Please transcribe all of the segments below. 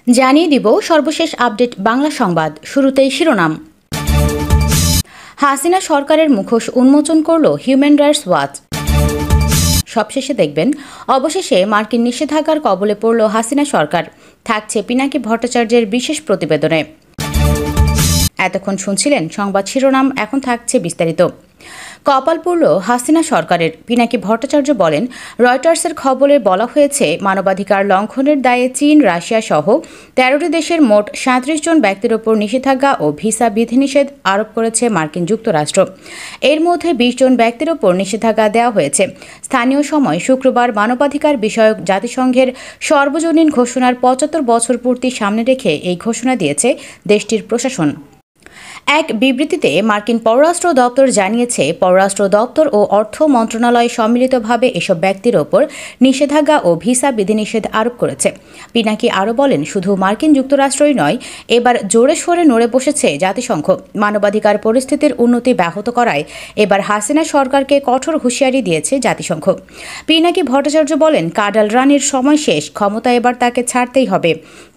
জানিয়ে দিব সর্বশেষ আপডেট বাংলা সংবাদ। শুরুতেই শিরোনাম। হাসিনা সরকারের মুখোশ উন্মোচন করল হিউম্যান রাইটস ওয়াচ। সবশেষে দেখবেন, অবশেষে মার্কিন নিষেধাজ্ঞার কবলে পড়ল হাসিনা সরকার। থাকছে পিনাকি ভট্টাচার্যের বিশেষ প্রতিবেদনে। এতক্ষণ শুনছিলেন সংবাদ শিরোনাম, এখন থাকছে বিস্তারিত। কপাল পড়ল হাসিনা সরকারের। পিনাকি ভট্টাচার্য বলেন, রয়টার্সের খবরে বলা হয়েছে মানবাধিকার লঙ্ঘনের দায়ে চীন, রাশিয়া সহ ১৩টি দেশের মোট ৩৭ জন ব্যক্তির ওপর নিষেধাজ্ঞা ও ভিসা বিধিনিষেধ আরোপ করেছে মার্কিন যুক্তরাষ্ট্র। এর মধ্যে ২০ জন ব্যক্তির ওপর নিষেধাজ্ঞা দেওয়া হয়েছে। স্থানীয় সময় শুক্রবার মানবাধিকার বিষয়ক জাতিসংঘের সর্বজনীন ঘোষণার ৭৫ বছর পূর্তি সামনে রেখে এই ঘোষণা দিয়েছে দেশটির প্রশাসন। এক বিবৃতিতে মার্কিন পররাষ্ট্র দপ্তর জানিয়েছে, পররাষ্ট্র দপ্তর ও অর্থ মন্ত্রণালয় সম্মিলিতভাবে এসব ব্যক্তির ওপর নিষেধাজ্ঞা ও ভিসা বিধিনিষেধ আরোপ করেছে। পিনাকি আরও বলেন, শুধু মার্কিন যুক্তরাষ্ট্রই নয়, এবার জোরে সোরে নড়ে বসেছে জাতিসংঘ। মানবাধিকার পরিস্থিতির উন্নতি ব্যাহত করায় এবার হাসিনা সরকারকে কঠোর হুঁশিয়ারি দিয়েছে জাতিসংঘ। পিনাকি ভট্টাচার্য বলেন, কাডাল রানির সময় শেষ, ক্ষমতা এবার তাকে ছাড়তেই হবে।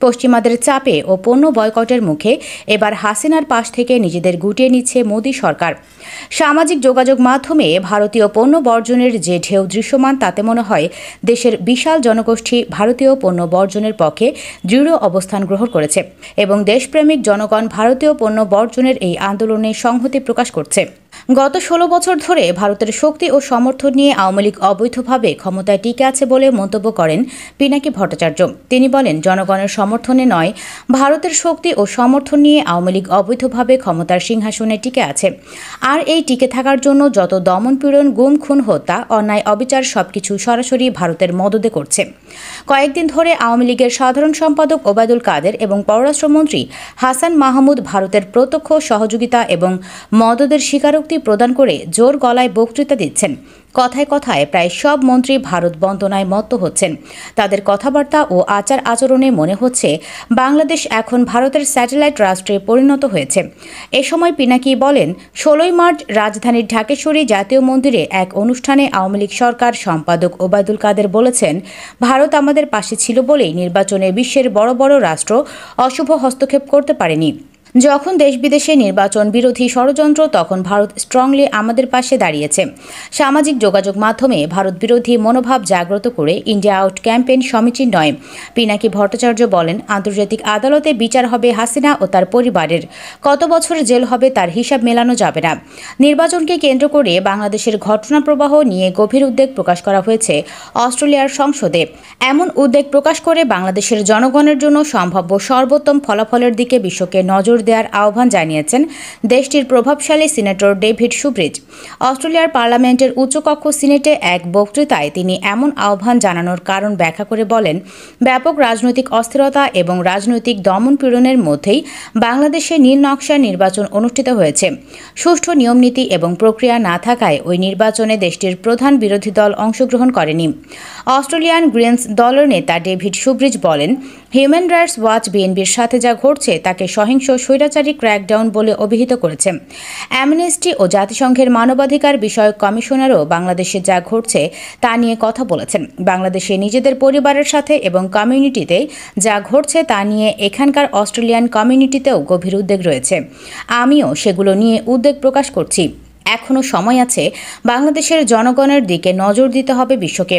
পশ্চিমাদের চাপে ও পণ্য বয়কটের মুখে এবার হাসিনার পাশ থেকে নিজেদের গুটিয়ে নিচ্ছে মোদি সরকার। সামাজিক যোগাযোগ মাধ্যমে ভারতীয় পণ্য বর্জনের যে ঢেউ দৃশ্যমান, তাতে মনে হয় দেশের বিশাল জনগোষ্ঠী ভারতীয় পণ্য বর্জনের পক্ষে দৃঢ় অবস্থান গ্রহণ করেছে এবং দেশপ্রেমিক জনগণ ভারতীয় পণ্য বর্জনের এই আন্দোলনে সংহতি প্রকাশ করছে। গত ১৬ বছর ধরে ভারতের শক্তি ও সমর্থন নিয়ে আওয়ামী লীগ অবৈধভাবে ক্ষমতায় টিকে আছে বলে মন্তব্য করেন পিনাকি ভট্টাচার্য। তিনি বলেন, জনগণের সমর্থনে নয়, ভারতের শক্তি ও সমর্থন নিয়ে আওয়ামী লীগ অবৈধভাবে ক্ষমতার সিংহাসনে টিকে আছে। আর এই টিকে থাকার জন্য যত দমনপীড়ন, গুম, খুন, হত্যা, অন্যায়, অবিচার সবকিছু সরাসরি ভারতের মদদে করছে। কয়েকদিন ধরে আওয়ামী লীগের সাধারণ সম্পাদক ওবায়দুল কাদের এবং পররাষ্ট্রমন্ত্রী হাসান মাহমুদ ভারতের প্রত্যক্ষ সহযোগিতা এবং মদদের স্বীকারোক্তি প্রদান করে জোর গলায় বক্তৃতা দিচ্ছেন। কথায় কথায় প্রায় সব মন্ত্রী ভারত বন্দনায় মত্ত হচ্ছেন। তাদের কথাবার্তা ও আচার আচরণে মনে হচ্ছে বাংলাদেশ এখন ভারতের স্যাটেলাইট রাষ্ট্রে পরিণত হয়েছে। এ সময় পিনাকি বলেন, ১৬ই মার্চ রাজধানীর ঢাকেশ্বরী জাতীয় মন্দিরে এক অনুষ্ঠানে আওয়ামী লীগ সরকার সম্পাদক ওবায়দুল কাদের বলেছেন, ভারত আমাদের পাশে ছিল বলেই নির্বাচনে বিশ্বের বড় বড় রাষ্ট্র অশুভ হস্তক্ষেপ করতে পারেনি। যখন দেশ বিদেশে নির্বাচন বিরোধী ষড়যন্ত্র, তখন ভারত স্ট্রংলি আমাদের পাশে দাঁড়িয়েছে। সামাজিক যোগাযোগ মাধ্যমে ভারত বিরোধী মনোভাব জাগ্রত করে ইন্ডিয়া আউট ক্যাম্পেইন সমীচীন নয়। পিনাকি ভট্টাচার্য বলেন, আন্তর্জাতিক আদালতে বিচার হবে হাসিনা ও তার পরিবারের। কত বছর জেল হবে তার হিসাব মেলানো যাবে না। নির্বাচনকে কেন্দ্র করে বাংলাদেশের ঘটনাপ্রবাহ নিয়ে গভীর উদ্বেগ প্রকাশ করা হয়েছে অস্ট্রেলিয়ার সংসদে। এমন উদ্বেগ প্রকাশ করে বাংলাদেশের জনগণের জন্য সম্ভাব্য সর্বোত্তম ফলাফলের দিকে বিশ্বকে নজর দেওয়ার আহ্বান জানিয়েছেন দেশটির প্রভাবশালী সিনেটর ডেভিড শুব্রিজ। অস্ট্রেলিয়ার পার্লামেন্টের উচ্চকক্ষ সিনেটে এক বক্তৃতায় তিনি এমন আহ্বান জানানোর কারণ ব্যাখ্যা করে বলেন, ব্যাপক রাজনৈতিক অস্থিরতা এবং রাজনৈতিক দমনপীড়নের মধ্যেই বাংলাদেশে নীল নকশার নির্বাচন অনুষ্ঠিত হয়েছে। সুষ্ঠু নিয়মনীতি এবং প্রক্রিয়া না থাকায় ওই নির্বাচনে দেশটির প্রধান বিরোধী দল অংশগ্রহণ করেনি। অস্ট্রেলিয়ান গ্রিনস দলের নেতা ডেভিড শুব্রিজ বলেন, হিউম্যান রাইটস ওয়াচ বিএনপির সাথে যা ঘটছে তাকে সহিংস স্বৈরাচারী ক্র্যাকডাউন বলে অভিহিত করেছে। অ্যামনেস্টি ও জাতিসংঘের মানবাধিকার বিষয়ক কমিশনারও বাংলাদেশে যা ঘটছে তা নিয়ে কথা বলেছেন। বাংলাদেশে নিজেদের পরিবারের সাথে এবং কমিউনিটিতে যা ঘটছে তা নিয়ে এখানকার অস্ট্রেলিয়ান কমিউনিটিতেও গভীর উদ্বেগ রয়েছে। আমিও সেগুলো নিয়ে উদ্বেগ প্রকাশ করছি। এখনও সময় আছে, বাংলাদেশের জনগণের দিকে নজর দিতে হবে বিশ্বকে।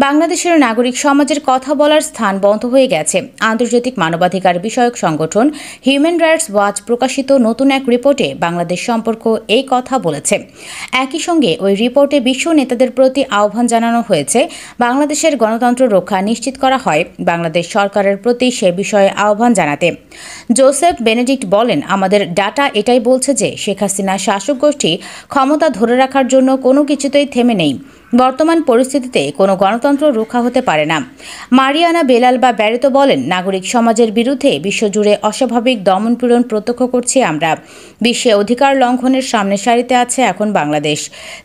বাংলাদেশের নাগরিক সমাজের কথা বলার স্থান বন্ধ হয়ে গেছে। আন্তর্জাতিক মানবাধিকার বিষয়ক সংগঠন হিউম্যান রাইটস ওয়াচ প্রকাশিত নতুন এক রিপোর্টে বাংলাদেশ সম্পর্ক এই কথা বলেছে। একই সঙ্গে ওই রিপোর্টে বিশ্ব নেতাদের প্রতি আহ্বান জানানো হয়েছে, বাংলাদেশের গণতন্ত্র রক্ষা নিশ্চিত করা হয় বাংলাদেশ সরকারের প্রতি সে বিষয়ে আহ্বান জানাতে। জোসেফ বেনেডিক্ট বলেন, আমাদের ডাটা এটাই বলছে যে শেখ হাসিনা শাসক গোষ্ঠী ক্ষমতা ধরে রাখার জন্য কোনো কিছুতেই থেমে নেই। বর্তমান পরিস্থিতিতে কোনো গণতন্ত্র রক্ষা হতে পারে না। মারিয়ানা বেলাল বা ব্যারেতো বলেন, নাগরিক সমাজের বিরুদ্ধে বিশ্বজুড়ে অস্বাভাবিক দমনপীড়ন প্রত্যক্ষ করছি আমরা। বিশ্বে অধিকার লঙ্ঘনের সামনের সারিতে আছে এখন বাংলাদেশ।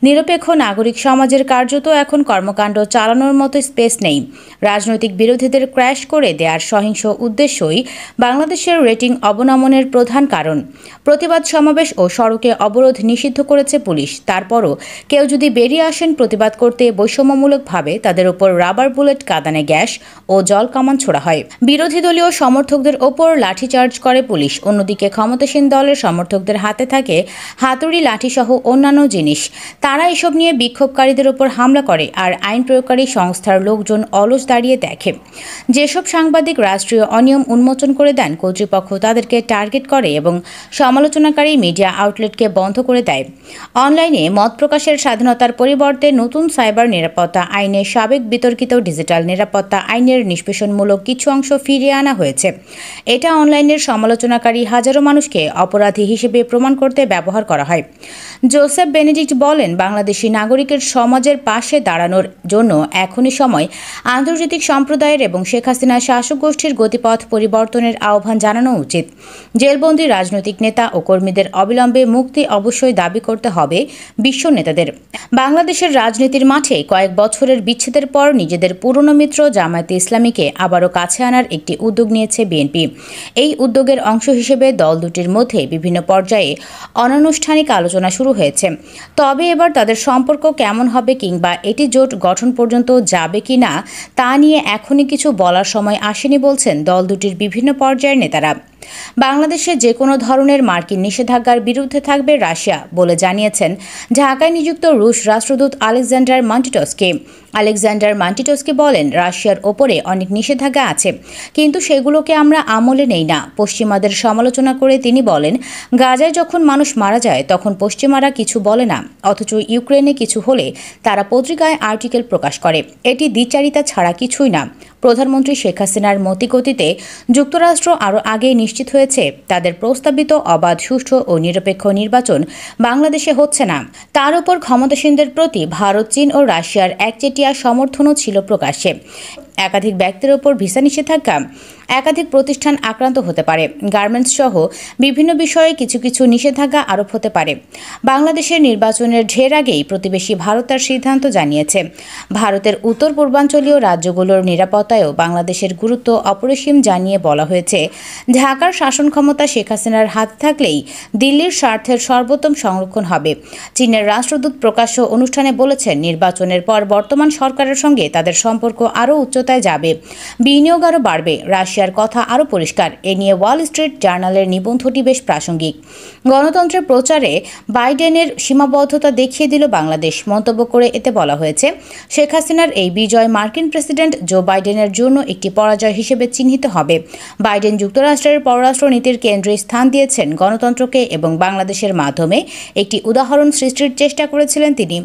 নিরপেক্ষ নাগরিক সমাজের কার্যত এখন কর্মকাণ্ড চালানোর মতো স্পেস নেই। রাজনৈতিক বিরোধীদের ক্র্যাশ করে দেওয়ার সহিংস উদ্দেশ্যই বাংলাদেশের রেটিং অবনমনের প্রধান কারণ। প্রতিবাদ সমাবেশ ও সড়কে অবরোধ নিষিদ্ধ করেছে পুলিশ। তারপরও কেউ যদি বেরিয়ে আসেন প্রতিবাদ করতে বৈষম্যমূলকভাবে তাদের উপর রাবার বুলেট, কাঁদানে গ্যাস ও জল কামান ছোড়া হয়। বিরোধী দলীয় সমর্থকদের ওপর লাঠিচার্জ করে পুলিশ। অন্যদিকে ক্ষমতাসীন দলের সমর্থকদের হাতে থাকে হাতুড়ি, লাঠিসহ অন্যান্য জিনিস। তারা এসব নিয়ে বিক্ষোভকারীদের ওপর হামলা করে, আর আইন প্রয়োগকারী সংস্থার লোকজন অলস দাঁড়িয়ে দেখে। যেসব সাংবাদিক রাষ্ট্রীয় অনিয়ম উন্মোচন করে দেন, কর্তৃপক্ষ তাদেরকে টার্গেট করে এবং সমালোচনাকারী মিডিয়া আউটলেটকে বন্ধ করে দেয়। অনলাইনে মত প্রকাশের স্বাধীনতার পরিবর্তে নতুন সাইবার নিরাপত্তা আইনে সাবেক বিতর্কিত ডিজিটাল নিরাপত্তা আইনের নিষ্পেষণমূলক কিছু অংশ ফিরিয়ে আনা হয়েছে। এটা অনলাইনের সমালোচনাকারী হাজারো মানুষকে অপরাধী হিসেবে প্রমাণ করতে ব্যবহার করা হয়। জোসেফ বেনেডিক্ট বলেন, বাংলাদেশি নাগরিকের সমাজের পাশে দাঁড়ানোর জন্য এখনই সময়। আন্তর্জাতিক সম্প্রদায়ের এবং শেখ হাসিনা শাসক গোষ্ঠীর গতিপথ পরিবর্তনের আহ্বান জানানো উচিত। জেলবন্দি রাজনৈতিক নেতা ও কর্মীদের অবিলম্বে মুক্তি অবশ্যই দাবি করতে হবে বিশ্ব নেতাদের। বাংলাদেশের রাজনীতির মাঠে কয়েক বছরের বিচ্ছেদের পর নিজেদের পুরনো মিত্র জামায়াতে ইসলামীকে আবারও কাছে আনার একটি উদ্যোগ নিয়েছে বিএনপি। এই উদ্যোগের অংশ হিসেবে দল দুটির মধ্যে বিভিন্ন পর্যায়ে অনানুষ্ঠানিক আলোচনা শুরু হয়েছে। তবে এবার তাদের সম্পর্ক কেমন হবে কিংবা এটি জোট গঠন পর্যন্ত যাবে কি না তা নিয়ে এখনই কিছু বলার সময় আসেনি বলছেন দল দুটির বিভিন্ন পর্যায়ের নেতারা। বাংলাদেশে যে কোনো ধরনের মার্কিন নিষেধাজ্ঞার বিরুদ্ধে থাকবে রাশিয়া বলে জানিয়েছেন ঢাকায় নিযুক্ত রুশ রাষ্ট্রদূত আলেকজান্ডার মান্টিটস্কি বলেন, রাশিয়ার ওপরে অনেক নিষেধাজ্ঞা আছে, কিন্তু সেগুলোকে আমরা আমলে নেই না। পশ্চিমাদের সমালোচনা করে তিনি বলেন, গাজায় যখন মানুষ মারা যায় তখন পশ্চিমারা কিছু বলে না, অথচ ইউক্রেনে কিছু হলে তারা পত্রিকায় আর্টিকেল প্রকাশ করে। এটি দ্বিচারিতা ছাড়া কিছুই না। প্রধানমন্ত্রী শেখ হাসিনার মতিগতিতে যুক্তরাষ্ট্র আরও আগেই নিশ্চিত হয়েছে তাদের প্রস্তাবিত অবাধ, সুষ্ঠু ও নিরপেক্ষ নির্বাচন বাংলাদেশে হচ্ছে না। তার উপর ক্ষমতাসীনদের প্রতি ভারত, চীন ও রাশিয়ার একচেটিয়া সমর্থনও ছিল প্রকাশ্যে। একাধিক ব্যক্তির ওপর ভিসা নিষেধাজ্ঞা, একাধিক প্রতিষ্ঠান আক্রান্ত হতে পারে, গার্মেন্টস সহ বিভিন্ন বিষয়ে কিছু কিছু নিষেধাজ্ঞা আরোপ হতে পারে। বাংলাদেশের নির্বাচনের ঢের আগেই প্রতিবেশী ভারত তার সিদ্ধান্ত জানিয়েছে। ভারতের উত্তর পূর্বাঞ্চলীয় রাজ্যগুলোর নিরাপত্তায়ও বাংলাদেশের গুরুত্ব অপরিসীম জানিয়ে বলা হয়েছে, ঢাকার শাসন ক্ষমতা শেখ হাসিনার হাতে থাকলেই দিল্লির স্বার্থের সর্বোত্তম সংরক্ষণ হবে। চীনের রাষ্ট্রদূত প্রকাশ্য অনুষ্ঠানে বলেছেন, নির্বাচনের পর বর্তমান সরকারের সঙ্গে তাদের সম্পর্ক আরও উচ্চতায় যাবে, বিনিয়োগ আরও বাড়বে। রাশিয়ার কথা আরও পরিষ্কার। এ নিয়ে ওয়াল স্ট্রিট জার্নালের নিবন্ধটি বেশ প্রাসঙ্গিক। গণতন্ত্রের প্রচারে বাইডেনের সীমাবদ্ধতা দেখিয়ে দিল বাংলাদেশ মন্তব্য করে এতে বলা হয়েছে, শেখ হাসিনার এই বিজয় মার্কিন প্রেসিডেন্ট জো বাইডেনের জন্য একটি পরাজয় হিসেবে চিহ্নিত হবে। বাইডেন যুক্তরাষ্ট্রের পররাষ্ট্র নীতির কেন্দ্রে স্থান দিয়েছেন গণতন্ত্রকে এবং বাংলাদেশের মাধ্যমে একটি উদাহরণ সৃষ্টির চেষ্টা করেছিলেন তিনি।